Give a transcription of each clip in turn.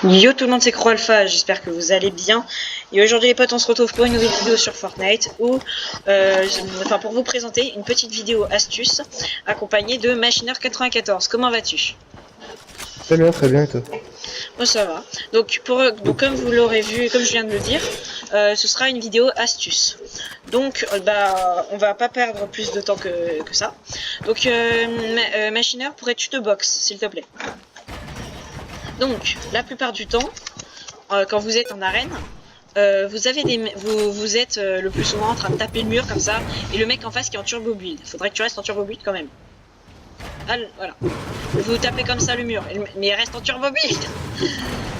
Yo tout le monde, c'est Croix Alpha, j'espère que vous allez bien. Et aujourd'hui les potes, on se retrouve pour une nouvelle vidéo sur Fortnite où, pour vous présenter une petite vidéo astuce accompagnée de Machineur94. Comment vas-tu? Très bien, et toi? Bon, ça va. Donc comme vous l'aurez vu, comme je viens de le dire, ce sera une vidéo astuce. Donc on va pas perdre plus de temps que ça. Donc Machineur, pourrais-tu te box s'il te plaît? Donc, la plupart du temps, quand vous êtes en arène, vous êtes le plus souvent en train de taper le mur comme ça, et le mec en face qui est en turbo build. Faudrait que tu restes en turbo build quand même. Voilà. Vous tapez comme ça le mur, mais il reste en turbo build.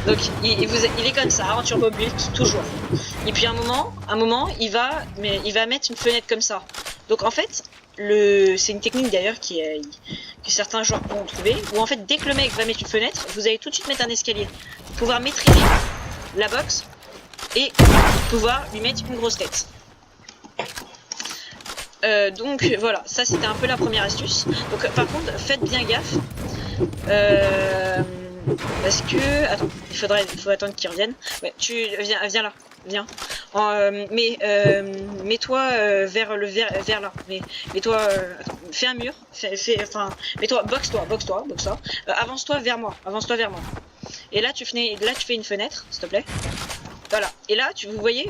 Donc, il est comme ça, en turbo build, toujours. Et puis à un moment, il va mettre une fenêtre comme ça. Donc en fait, c'est une technique d'ailleurs que certains joueurs pourront trouver, où en fait dès que le mec va mettre une fenêtre, vous allez tout de suite mettre un escalier pour pouvoir maîtriser la box et pouvoir lui mettre une grosse tête. Donc voilà, ça c'était un peu la première astuce. Donc par contre, faites bien gaffe, parce que attends, il faut attendre qu'il revienne. Ouais, tu viens là. Viens. Mets-toi vers là. Mets-toi. Fais un mur. Mets-toi. Boxe-toi. Avance-toi vers moi. Et là tu fais une fenêtre, s'il te plaît. Voilà. Et là vous voyez,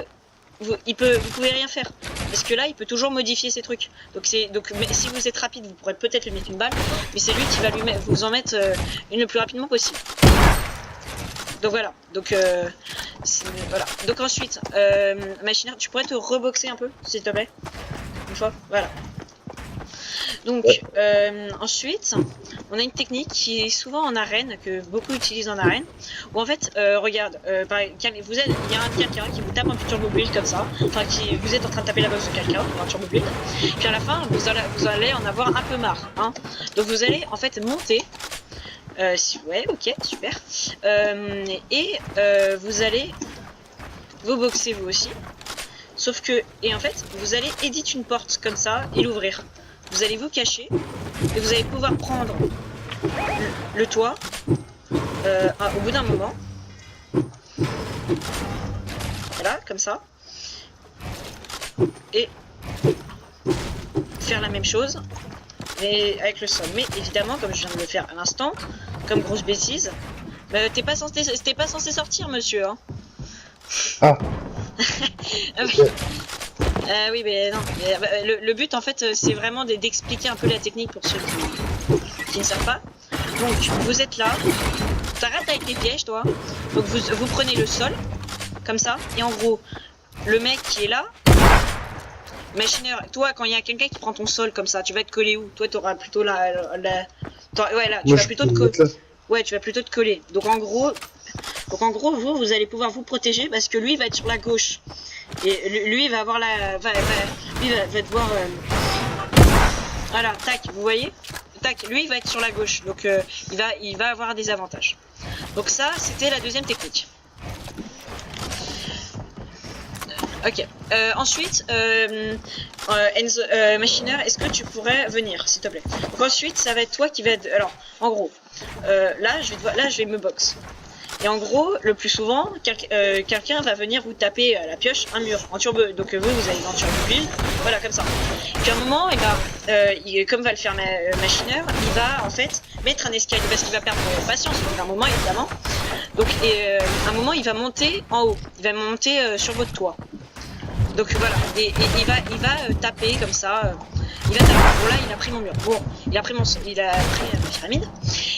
vous pouvez rien faire. Parce que là il peut toujours modifier ses trucs. Mais si vous êtes rapide, vous pourrez peut-être lui mettre une balle. Mais c'est lui qui va vous en mettre une le plus rapidement possible. Donc voilà, voilà. Donc ensuite, Machineur, tu pourrais te reboxer un peu, s'il te plaît, une fois, voilà. Donc ensuite, on a une technique qui est souvent en arène, que beaucoup utilisent en arène, où en fait, regarde, il y a quelqu'un qui vous tape un turbo build comme ça, vous êtes en train de taper la box de quelqu'un, un turbo build, puis à la fin, vous allez en avoir un peu marre, hein. Donc vous allez en fait monter. Ouais, ok, super. Vous allez vous boxer vous aussi. Sauf que, et en fait, vous allez éditer une porte comme ça et l'ouvrir. Vous allez vous cacher et vous allez pouvoir prendre le toit au bout d'un moment. Voilà, comme ça. Et faire la même chose. Mais avec le sol. Mais évidemment, comme je viens de le faire à l'instant, comme grosse bêtise, t'es pas censé sortir, monsieur, hein. Ah. Oui, mais non. Le but, en fait, c'est vraiment d'expliquer un peu la technique pour ceux qui ne savent pas. Donc, vous êtes là, t'arrêtes avec les pièges, toi. Donc, vous prenez le sol, comme ça, et en gros, le mec qui est là. Machineur, toi, quand il y a quelqu'un qui prend ton sol comme ça, tu vas te coller où? Toi, t'auras plutôt ouais, là, tu vas plutôt te coller. Ouais, tu vas plutôt te coller. Donc en gros, vous allez pouvoir vous protéger parce que lui va être sur la gauche et lui va avoir lui va devoir. Voilà, tac, vous voyez? Tac, lui il va être sur la gauche, donc il va avoir des avantages. Donc ça, c'était la deuxième technique. Ok. Ensuite, Machineur, est-ce que tu pourrais venir, s'il te plaît? Donc ensuite, ça va être toi qui va être. Alors, en gros, là, je vais me box. Et en gros, le plus souvent, quelqu'un va venir vous taper à la pioche un mur en turbo. Donc vous allez en turbo build, voilà, comme ça. Puis à un moment, comme va le faire Machineur, il va en fait mettre un escalier parce qu'il va perdre patience au bout d'un moment, évidemment. Donc, à un moment, il va monter en haut. Il va monter sur votre toit. Donc voilà, et il va taper comme ça. Il va taper. Bon là, il a pris mon mur. Bon, il a pris ma pyramide.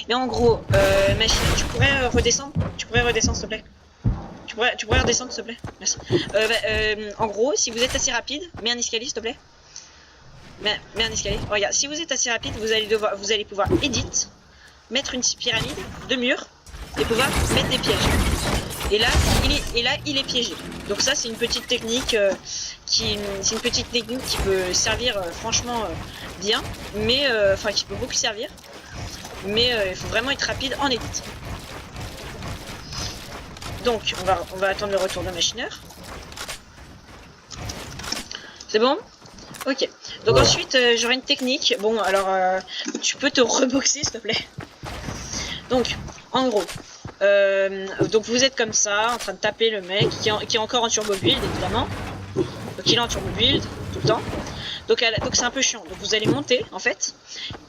Mais en gros, Machineur, tu pourrais redescendre. Tu pourrais redescendre, s'il te plaît. Tu pourrais redescendre, s'il te plaît. Merci. En gros, si vous êtes assez rapide, mets un escalier, s'il te plaît. Mets un escalier. Oh, regarde, si vous êtes assez rapide, vous allez pouvoir edit, mettre une pyramide de mur et pouvoir mettre des pièges. Et là, il est piégé. Donc ça, c'est une petite technique qui peut servir franchement bien, mais qui peut beaucoup servir. Mais il faut vraiment être rapide en edit. Donc, on va attendre le retour de Machineur. C'est bon? Ok. Donc ensuite, j'aurai une technique. Bon, alors, tu peux te reboxer, s'il te plaît. Donc, en gros, donc vous êtes comme ça, en train de taper le mec qui est encore en turbo build, évidemment. Donc il est en turbo build tout le temps. Donc c'est un peu chiant. Donc vous allez monter en fait.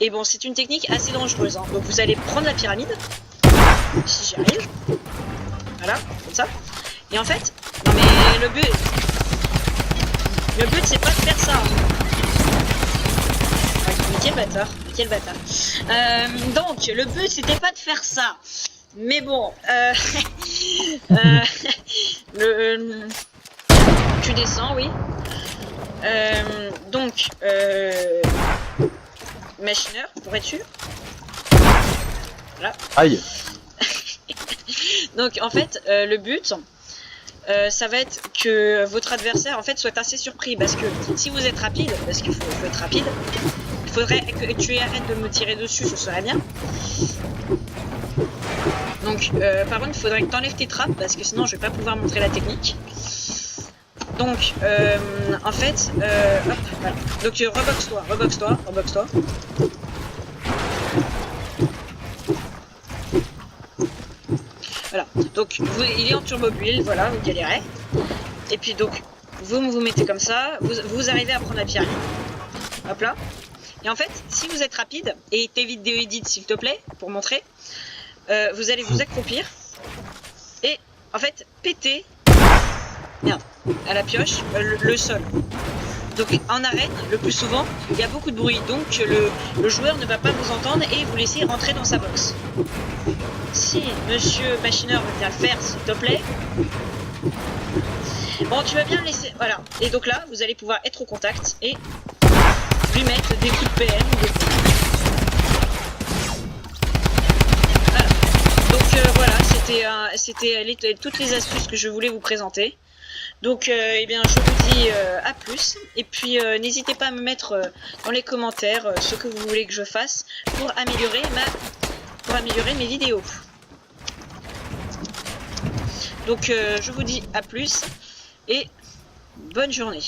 Et bon, c'est une technique assez dangereuse. Hein. Donc vous allez prendre la pyramide. Si j'y arrive. Voilà, comme ça. Et en fait, non mais le but c'est pas de faire ça. Mais quel bâtard, quel bâtard. Donc le but c'était pas de faire ça. Mais bon, tu descends, oui. Donc, machineur, pour être sûr. Voilà. Aïe. Donc, en fait, le but, ça va être que votre adversaire, en fait, soit assez surpris. Parce que si vous êtes rapide, parce qu'il faut être rapide, il faudrait que tu arrêtes de me tirer dessus, ce serait bien. Donc, par contre, il faudrait que tu enlèves tes trappes, parce que sinon, je vais pas pouvoir montrer la technique. Donc, en fait, hop, voilà. Donc, rebox-toi. Voilà. Donc, il est en turbo build, voilà, vous galérez. Et puis, donc, vous mettez comme ça, vous arrivez à prendre la pyramide. Hop là. Et en fait, si vous êtes rapide, et tes vidéos edit s'il te plaît, pour montrer, vous allez vous accroupir. Et, en fait, péter. Merde, à la pioche, le sol. Donc en arène, le plus souvent, il y a beaucoup de bruit, donc le joueur ne va pas vous entendre et vous laisser rentrer dans sa box. Si monsieur machineur veut bien le faire, s'il te plaît. Bon, tu vas bien le laisser, voilà. Et donc là, vous allez pouvoir être au contact et lui mettre des coups de PM. Voilà. Donc voilà, c'était toutes les astuces que je voulais vous présenter. Donc, eh bien, je vous dis à plus. Et puis, n'hésitez pas à me mettre dans les commentaires ce que vous voulez que je fasse pour améliorer mes vidéos. Donc, je vous dis à plus et bonne journée.